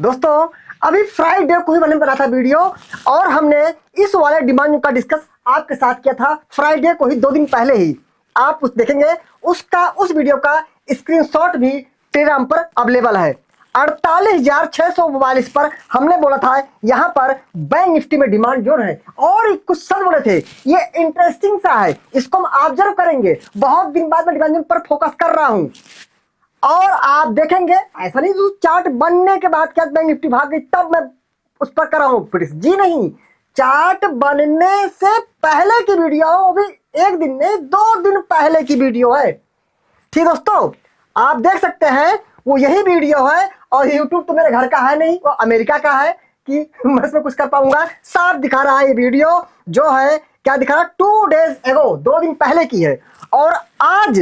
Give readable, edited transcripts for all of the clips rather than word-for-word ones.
दोस्तों अभी फ्राइडे को ही मैंने बना था वीडियो और हमने इस वाले डिमांड का डिस्कस आपके साथ किया था फ्राइडे को ही 2 दिन पहले ही। आप उस देखेंगे उस वीडियो का स्क्रीनशॉट भी टेलीग्राम पर अवेलेबल है। 48,642 पर हमने बोला था यहाँ पर बैंक निफ्टी में डिमांड जोन है और कुछ सर बोले थे ये इंटरेस्टिंग सा है, इसको हम ऑब्जर्व करेंगे। बहुत दिन बाद मैं डिमांड जोन पर फोकस कर रहा हूँ और आप देखेंगे ऐसा नहीं चार्ट बनने के बाद क्या बैंक निफ्टी भाग गई तब मैं उस पर कर रहा हूँ फिर जी नहीं, चार्ट बनने से पहले की वीडियो, वो भी एक दिन नहीं 2 दिन पहले की वीडियो है। ठीक दोस्तों, आप देख सकते हैं वो यही वीडियो है और यूट्यूब तो मेरे घर का है नहीं, वो अमेरिका का है कि मैं इसमें कुछ कर पाऊंगा। साफ दिखा रहा है ये वीडियो जो है, क्या दिखा रहा है 2 days एगो, 2 दिन पहले की है। और आज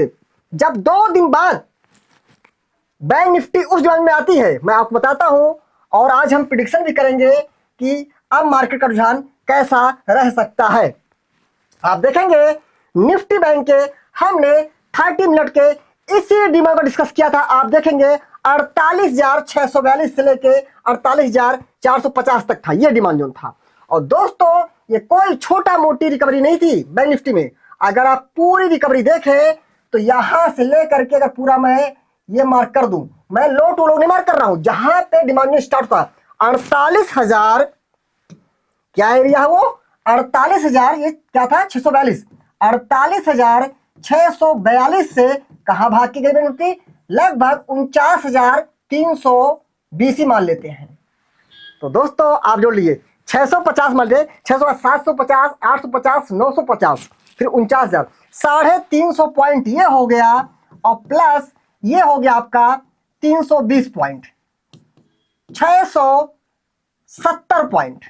जब 2 दिन बाद बैंक निफ्टी उस डिमांड में आती है मैं आपको बताता हूं और आज हम प्रिडिक्शन भी करेंगे कि अब मार्केट का रुझान कैसा रह सकता है। आप देखेंगे निफ्टी बैंक के हमने 30 मिनट के इसी डिमांड को डिस्कस किया था। आप देखेंगे 48,642 से लेके 48,450 तक था, ये डिमांड जोन था। और दोस्तों ये कोई छोटा मोटी रिकवरी नहीं थी बैंक निफ्टी में। अगर आप पूरी रिकवरी देखें तो यहां से लेकर के अगर पूरा मैं ये मार्क कर दूं, मैं लो टू लो नहीं मार्क कर रहा हूं, जहां पे डिमांड में स्टार्ट था 48,000, क्या एरिया है वो 48,000, ये क्या था 642, 48,642 से कहां भाग के गई निफ्टी, लगभग 49,320 ही मान लेते हैं। तो दोस्तों आप जोड़ लीजिए 650 मान लीजिए, 600, 750, 850, 950, फिर 49,000, 350 पॉइंट ये हो गया और प्लस ये हो गया आपका 320 पॉइंट, 670 पॉइंट,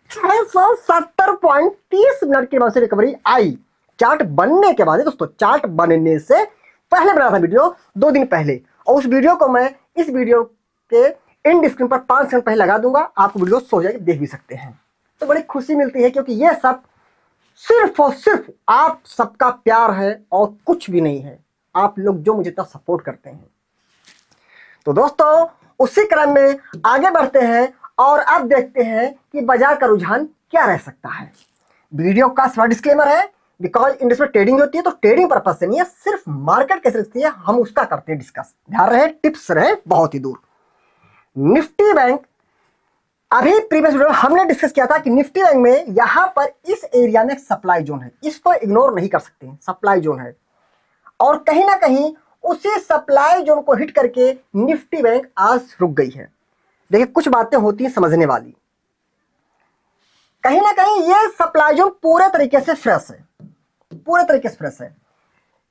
670 पॉइंट 30 मिनट के बाद से रिकवरी आई। चार्ट बनने के बाद दोस्तों, चार्ट बनने से पहले बना था वीडियो 2 दिन पहले, और उस वीडियो को मैं इस वीडियो के एंड स्क्रीन पर 5 सेकंड पहले लगा दूंगा, आपको वीडियो सो जाएगी, देख भी सकते हैं। तो बड़ी खुशी मिलती है क्योंकि ये सब सिर्फ और सिर्फ आप सबका प्यार है और कुछ भी नहीं है, आप लोग जो मुझे इतना सपोर्ट करते हैं। तो दोस्तों उसी क्रम में आगे बढ़ते हैं और अब देखते हैं कि बाजार का रुझान क्या रह सकता है। वीडियो का थोड़ा डिस्क्लेमर है, बिकॉज इंडस्ट्री में ट्रेडिंग होती है तो ट्रेडिंग पर्पज से नहीं है, सिर्फ मार्केट कैसे रखती है हम उसका करते हैं डिस्कस। ध्यान रहे, टिप्स रहे बहुत ही दूर। निफ्टी बैंक अभी प्रीवियस वीडियो में हमने डिस्कस किया था कि निफ्टी बैंक में यहां पर इस एरिया में सप्लाई जोन है, इसको इग्नोर नहीं कर सकते, सप्लाई जोन है और कहीं ना कहीं उसी सप्लाई जोन को हिट करके निफ्टी बैंक आज रुक गई है। देखिए कुछ बातें होती हैं समझने वाली, कहीं ना कहीं ये सप्लाई जोन पूरे तरीके से फ्रेश है, पूरे तरीके से फ्रेश है,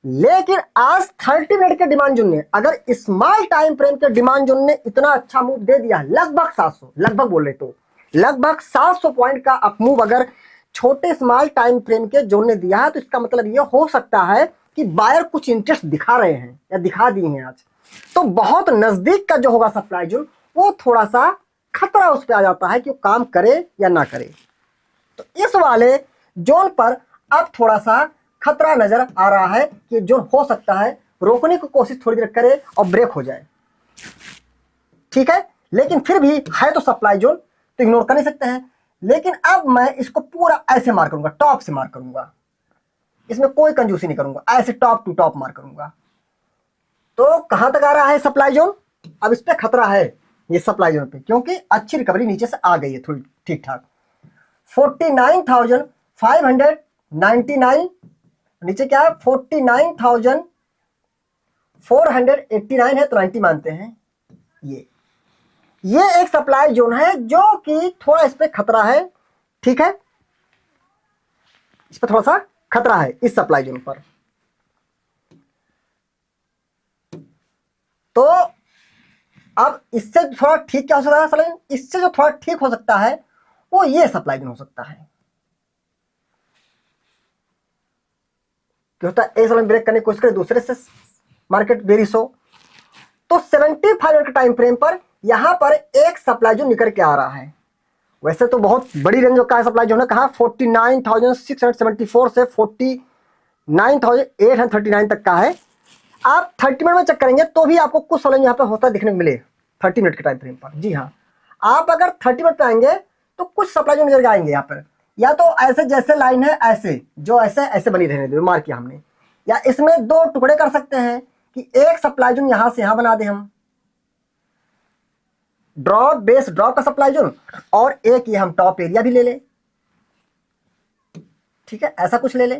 लेकिन आज 30 मिनट के डिमांड जोन ने, अगर स्मॉल टाइम फ्रेम के डिमांड जोन ने इतना अच्छा मूव दे दिया, लगभग 700, लगभग बोले तो लगभग 700 पॉइंट का अप मूव अगर छोटे स्मॉल टाइम फ्रेम के जोन ने दिया है, तो इसका मतलब ये हो सकता है कि बायर कुछ इंटरेस्ट दिखा रहे हैं या दिखा दिए हैं आज। तो बहुत नजदीक का जो होगा सप्लाई जोन, वो थोड़ा सा खतरा उस पर आ जाता है कि वो काम करे या ना करे। तो इस वाले जोन पर अब थोड़ा सा खतरा नजर आ रहा है कि जोन हो सकता है रोकने की कोशिश थोड़ी देर करे और ब्रेक हो जाए, ठीक है। लेकिन फिर भी है तो सप्लाई जोन, तो इग्नोर कर नहीं सकते हैं। लेकिन अब मैं इसको पूरा ऐसे मार करूंगा, टॉप से मार करूंगा, इसमें कोई कंजूसी नहीं करूंगा, ऐसे टॉप टू टॉप मार करूंगा। तो कहां तक आ रहा है सप्लाई जोन, अब इस पे खतरा है ये सप्लाई जोन पे, क्योंकि अच्छी रिकवरी नीचे से आ गई है थोड़ी ठीक ठाक। 49,599 नीचे क्या है 49,489 है, तो 90 मानते हैं। ये एक सप्लाई जोन है जो कि थोड़ा इस पे खतरा है, ठीक है, इस पे थोड़ा सा खतरा है इस सप्लाई जोन पर। तो अब इससे थोड़ा ठीक क्या हो सकता है, इससे जो थोड़ा ठीक हो सकता है वो ये सप्लाई जोन हो सकता है। क्या होता है, एक ब्रेक करने की कोशिश करे, दूसरे से मार्केट बेरिश हो, तो 75 के टाइम फ्रेम पर यहां पर एक सप्लाई जोन निकल के आ रहा है। वैसे तो बहुत बड़ी रेंज का सप्लाई जोन है, कहा 49,674 से 49,839 तक का है। आप 30 मिनट में चेक करेंगे तो भी आपको कुछ समय यहाँ पे होता दिखने को मिले 30 मिनट के टाइम फ्रेम पर। जी हाँ, आप अगर 30 पे आएंगे तो कुछ सप्लाई जोन नजर आएंगे यहाँ पर, या तो ऐसे जैसे लाइन है ऐसे, जो ऐसे ऐसे बनी रहने दो, मार्क किया हमने, या इसमें दो टुकड़े कर सकते हैं कि एक सप्लाई जोन यहां से यहां बना दे हम, ड्रॉप बेस ड्रॉप का सप्लाई जोन, और एक ये हम टॉप एरिया भी ले ले, ठीक है, ऐसा कुछ ले ले।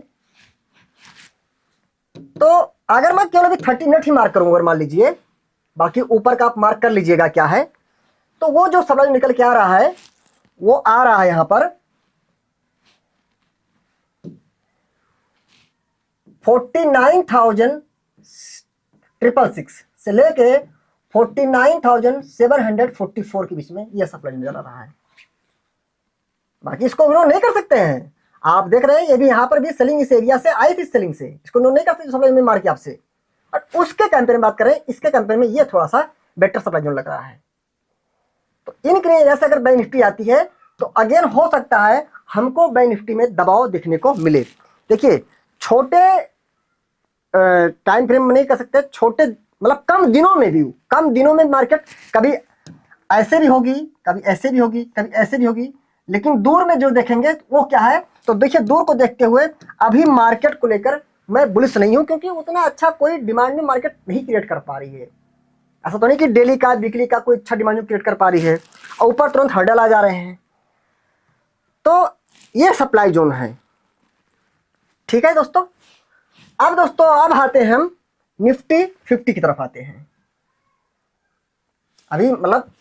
तो अगर मैं केवल अभी 30 मिनट ही मार्क करूंगा, मान लीजिए, बाकी ऊपर का आप मार्क कर लीजिएगा क्या है, तो वो जो सप्लाई जोन निकल के आ रहा है वो आ रहा है यहां पर 49,666 से लेके 49,744 के बीच में ये सप्लाई जोन आ रहा है। बाकी इसको इग्नोर नहीं कर सकते हैं, आप देख रहे हैं ये भी यहां पर भी सेलिंग इस एरिया से आई थी, सेलिंग से, इसको इग्नोर नहीं कर सकते सप्लाई में मार के आपसे। और उसके कंपेयर में बात करें, इसके कंपेयर में ये थोड़ा सा बेटर सप्लाई जोन लग रहा है। तो इनके एरिया से अगर बैंक निफ्टी आती है तो अगेन हो सकता है हमको बैंक निफ्टी में दबाव देखने को मिले। देखिए छोटे टाइम फ्रेम में नहीं कर सकते, छोटे मतलब कम दिनों में भी, कम दिनों में मार्केट कभी ऐसे भी होगी, कभी ऐसे भी होगी, कभी ऐसे भी होगी, लेकिन दूर में जो देखेंगे वो क्या है, तो देखिए दूर को देखते हुए अभी मार्केट को लेकर मैं बुलिश नहीं हूं, क्योंकि उतना अच्छा कोई डिमांड में मार्केट नहीं क्रिएट कर पा रही है। ऐसा तो नहीं कि डेली का वीकली का कोई अच्छा डिमांड क्रिएट कर पा रही है, और ऊपर तुरंत हर्डल आ जा रहे हैं। तो ये सप्लाई जोन है, ठीक है दोस्तों। अब दोस्तों अब आते हैं हम निफ्टी 50 की तरफ आते हैं। अभी मतलब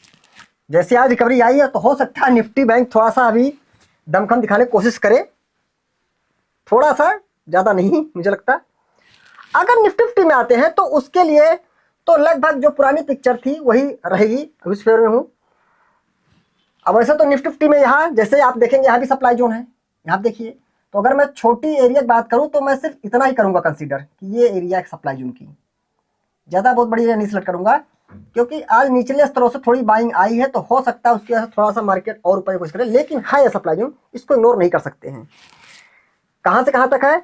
जैसे आज रिकवरी आई है तो हो सकता है निफ्टी बैंक थोड़ा सा अभी दमखम दिखाने की कोशिश करे, थोड़ा सा, ज्यादा नहीं मुझे लगता। अगर निफ्टी 50 में आते हैं तो उसके लिए तो लगभग जो पुरानी पिक्चर थी वही रहेगी, अभी इस फेवर में हूं। अब वैसे तो निफ्टी 50 में यहाँ जैसे आप देखेंगे यहाँ भी सप्लाई जोन है, यहाँ देखिए। तो अगर मैं छोटी एरिया की बात करूं तो मैं सिर्फ इतना ही करूंगा कंसीडर कि ये एरिया एक सप्लाई जोन की, ज्यादा बहुत बड़ी एरिया नहीं सिलेक्ट करूंगा, क्योंकि आज निचले स्तरों से थोड़ी बाइंग आई है तो हो सकता है उसकी वजह से थोड़ा सा मार्केट और ऊपर की कोशिश करे, लेकिन है ये सप्लाई जोन, इसको इग्नोर नहीं कर सकते हैं। कहां से कहां तक है,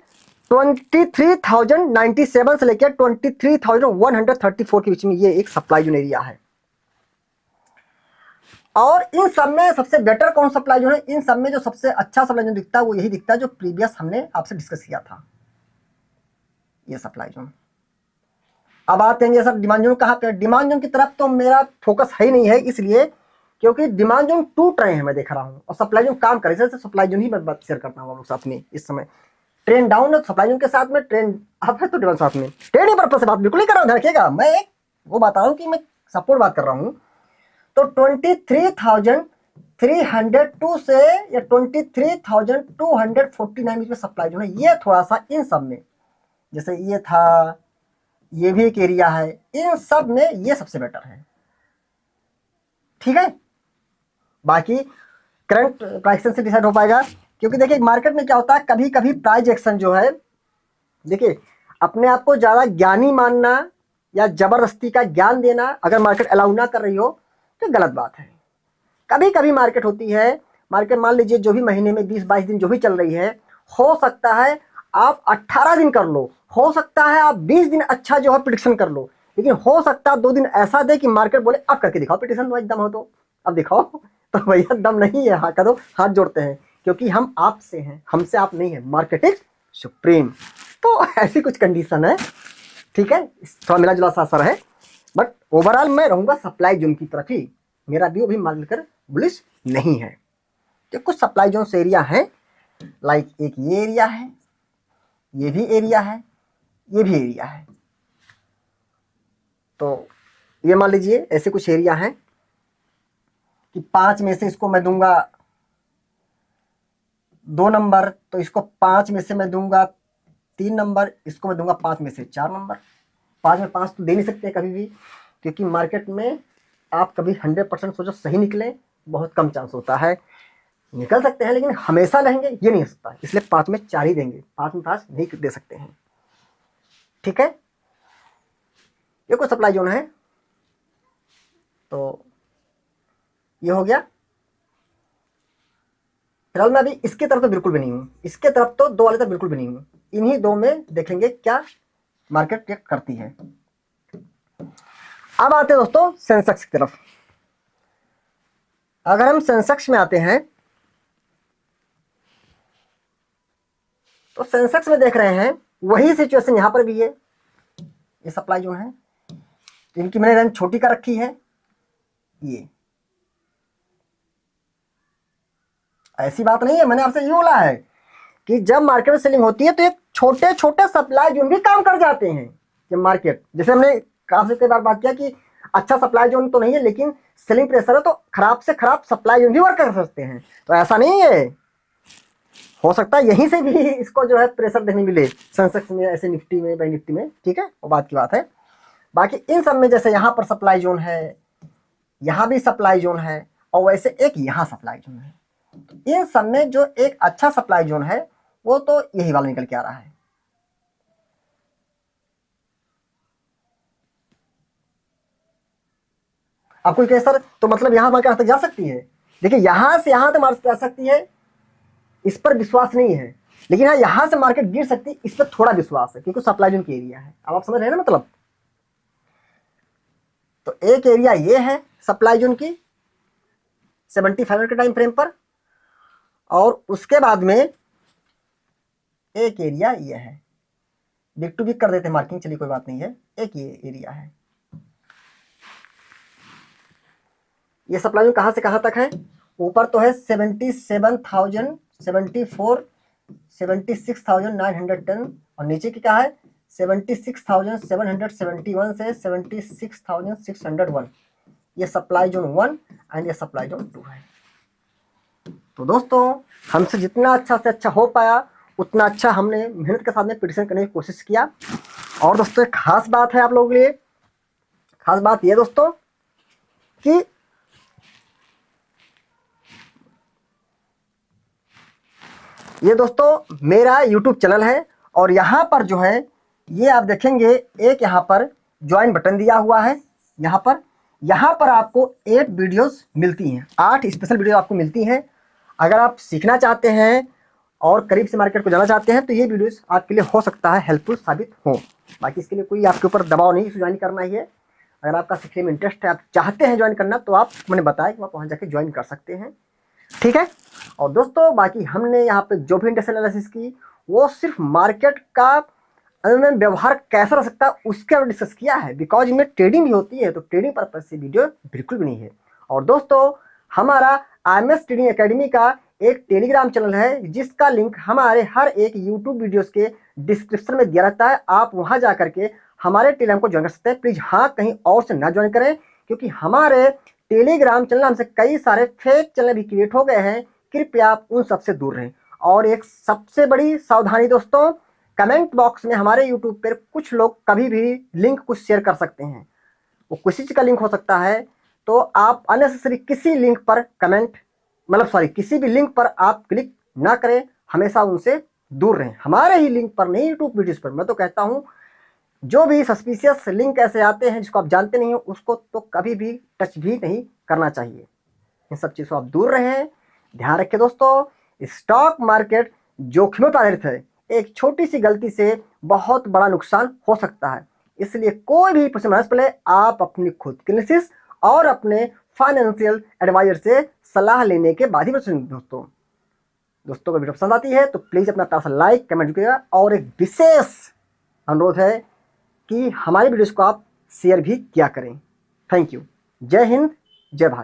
23,097 से लेकर 23,134 के बीच में ये एक सप्लाई जोन एरिया है। और इन सब में सबसे बेटर कौन सप्लाई जोन है, इन सब में जो सबसे अच्छा सप्लाई जोन दिखता है वो यही दिखता है जो प्रीवियस हमने आपसे डिस्कस किया था, ये सप्लाई जोन। अब आते हैं सर डिमांड जोन कहाँ पे, डिमांड जोन की तरफ तो मेरा फोकस है ही नहीं है, इसलिए क्योंकि डिमांड जोन टूट रहे हैं मैं देख रहा हूँ, और सप्लाई जोन काम करे, जैसे सप्लाई जोन ही मैं बात शेयर करता हूँ आप लोग साथ में। इस समय ट्रेंड डाउन है तो सप्लाई जोन के साथ में, ट्रेंड अप है तो डिमांड साथ में। ट्रेडिंग पर्पज से बात बिल्कुल नहीं कर रहा हूँ, ध्यान रखिएगा, मैं एक वो बता रहा हूँ कि मैं सपोर्ट बात कर रहा हूँ। तो 23,302 से या 23,249 बीच में सप्लाई जोन है, ये थोड़ा सा इन सब में, जैसे ये था, ये भी एक एरिया है, इन सब में ये सबसे बेटर है, ठीक है। बाकी करंट प्राइस से डिसाइड हो पाएगा, क्योंकि देखिए मार्केट में क्या होता है, कभी कभी प्राइस एक्शन जो है, देखिए अपने आप को ज्यादा ज्ञानी मानना या जबरदस्ती का ज्ञान देना अगर मार्केट अलाउ ना कर रही हो तो गलत बात है। कभी कभी मार्केट होती है, मार्केट मान लीजिए जो भी महीने में 20-22 दिन जो भी चल रही है, हो सकता है आप 18 दिन कर लो, हो सकता है आप 20 दिन अच्छा जो है प्रिडिक्शन कर लो, लेकिन हो सकता है 2 दिन ऐसा दे कि मार्केट बोले अब करके दिखाओ प्रिडिक्शन, तुम्हारा दम हो तो अब दिखाओ। तो भैया दम नहीं है, हाँ करो, हाथ जोड़ते हैं, क्योंकि हम आपसे हैं, हमसे आप नहीं है, मार्केट इज सुप्रीम। तो ऐसी कुछ कंडीशन है, ठीक है, थोड़ा मिला जुला सा असर है, बट ओवरऑल मैं रहूंगा सप्लाई जोन की तरफ ही, मेरा व्यू भी मान लेकर बुलिश नहीं है। तो कुछ सप्लाई जोन एरिया है, लाइक एक ये एरिया है, ये भी एरिया है, ये भी एरिया है। तो ये मान लीजिए ऐसे कुछ एरिया हैं कि 5 में से इसको मैं दूंगा 2 नंबर, तो इसको 5 में से मैं दूंगा 3 नंबर, इसको मैं दूंगा 5 में से 4 नंबर। 5 में 5 तो दे नहीं सकते कभी भी, क्योंकि मार्केट में आप कभी 100% सोचो सही निकले, बहुत कम चांस होता है, निकल सकते हैं लेकिन हमेशा रहेंगे ये नहीं हो सकता, इसलिए 5 में 4 ही देंगे, 5 में 5 नहीं दे सकते हैं, ठीक है। ये कोई सप्लाई जोन है, तो ये हो गया। फिलहाल मैं अभी इसके तरफ तो बिल्कुल भी नहीं हूँ, इसके तरफ तो 2 वाले तरफ बिल्कुल भी नहीं हूँ, इन्हीं 2 में देखेंगे क्या मार्केट रिएक्ट करती है। अब आते हैं दोस्तों सेंसेक्स की तरफ। अगर हम सेंसेक्स में आते हैं तो सेंसेक्स में देख रहे हैं वही सिचुएशन यहां पर भी है। ये सप्लाई जोन है, इनकी मैंने रेंज छोटी कर रखी है। ये ऐसी बात नहीं है, मैंने आपसे ये बोला है कि जब मार्केट में सेलिंग होती है तो एक छोटे छोटे सप्लाई जोन भी काम कर जाते हैं। जब मार्केट, जैसे हमने काफी कई बार बात किया कि अच्छा सप्लाई जोन तो नहीं है लेकिन सेलिंग प्रेशर है, तो खराब से खराब सप्लाई जोन भी वर्क कर सकते हैं। तो ऐसा नहीं है, हो सकता है यहीं से भी इसको जो है प्रेशर देखने मिले सेंसेक्स में, ऐसे निफ्टी में, बैंक निफ्टी में, ठीक है, वो बात की बात है। बाकी इन सब में जैसे यहाँ पर सप्लाई जोन है, यहाँ भी सप्लाई जोन है, और वैसे एक यहाँ सप्लाई जोन है। इन सब में जो एक अच्छा सप्लाई जोन है वो तो यही वाला निकल के आ रहा है। अब कोई कहे सर तो मतलब यहां मार्केट तक जा सकती है? देखिए यहां से यहां तक मार्केट जा सकती है, इस पर विश्वास नहीं है, लेकिन हाँ यहां से मार्केट गिर सकती है, इस पर थोड़ा विश्वास है क्योंकि सप्लाई जोन की एरिया है। अब आप समझ रहे हैं ना मतलब। तो एक एरिया ये है सप्लाई जोन की 75 के टाइम फ्रेम पर, और उसके बाद में एक एरिया ये है, बिग टू बिग कर देते हैं मार्किंग, चलिए कोई बात नहीं है। एक ये एरिया है, ये सप्लाई जोन कहां से कहां तक है? ऊपर तो है 77,000, 74, 76,910, और नीचे की क्या है 76,771 से 76,601। ये सप्लाई जोन 1 एंड ये सप्लाई जोन 2 है। तो दोस्तों हमसे जितना अच्छा से अच्छा हो पाया उतना अच्छा हमने मेहनत के साथ में प्रेडिक्शन करने की कोशिश किया। और दोस्तों एक खास बात है आप लोगों के लिए, खास बात ये दोस्तों कि ये दोस्तों मेरा YouTube चैनल है, और यहाँ पर जो है ये आप देखेंगे एक यहाँ पर ज्वाइन बटन दिया हुआ है। यहाँ पर आपको 8 वीडियोस मिलती हैं, 8 स्पेशल वीडियो आपको मिलती हैं। अगर आप सीखना चाहते हैं और करीब से मार्केट को जाना चाहते हैं तो ये वीडियोस आपके लिए हो सकता है हेल्पफुल साबित हो। बाकी इसके लिए कोई आपके ऊपर दबाव नहीं, ज्वाइन करना ही है। अगर आपका सीखने में इंटरेस्ट है, आप चाहते हैं ज्वाइन करना, तो आप मैंने बताया कि आप वहाँ जाके ज्वाइन कर सकते हैं, ठीक है। और दोस्तों बाकी हमने यहाँ पे जो भी इंडस्ट्रियल एनालिसिस की वो सिर्फ मार्केट का में व्यवहार कैसा रह सकता है उसके बारे में डिस्कस किया है, बिकॉज इनमें ट्रेडिंग भी होती है, तो ट्रेडिंग पर्पज से वीडियो बिल्कुल भी नहीं है। और दोस्तों हमारा IMS ट्रेडिंग एकेडमी का एक टेलीग्राम चैनल है जिसका लिंक हमारे हर एक यूट्यूब वीडियोस के डिस्क्रिप्शन में दिया रहता है, आप वहां जा करके हमारे टेलीग्राम को ज्वाइन कर सकते हैं। प्लीज हाँ कहीं और से ना ज्वाइन करें, क्योंकि हमारे टेलीग्राम चैनल हमसे कई सारे फेक चैनल भी क्रिएट हो गए हैं, कृपया आप उन सबसे दूर रहें। और एक सबसे बड़ी सावधानी दोस्तों, कमेंट बॉक्स में हमारे यूट्यूब पर कुछ लोग कभी भी लिंक कुछ शेयर कर सकते हैं, वो किसी चीज का लिंक हो सकता है, तो आप अननेसेसरी किसी लिंक पर कमेंट किसी भी लिंक पर आप क्लिक ना करें, हमेशा उनसे दूर रहें। हमारे ही लिंक पर नहीं, यूट्यूब वीडियोस पर मैं तो कहता हूं जो भी सस्पिशियस लिंक ऐसे आते हैं जिसको आप जानते नहीं हो उसको तो कभी भी टच भी नहीं करना चाहिए। इन सब चीज़ों से आप दूर रहें। ध्यान रखें दोस्तों, स्टॉक मार्केट जोखिमों पर आधारित है, एक छोटी सी गलती से बहुत बड़ा नुकसान हो सकता है। इसलिए कोई भी पर्सनल पहले आप अपनी खुद की एनालिसिस और अपने फाइनेंशियल एडवाइजर से सलाह लेने के बाद ही दोस्तों को वीडियो पसंद आती है तो प्लीज अपना प्यार से लाइक कमेंट कीजिएगा, और एक विशेष अनुरोध है कि हमारी वीडियोस को आप शेयर भी किया करें। Thank you. जय हिंद, जय भारत।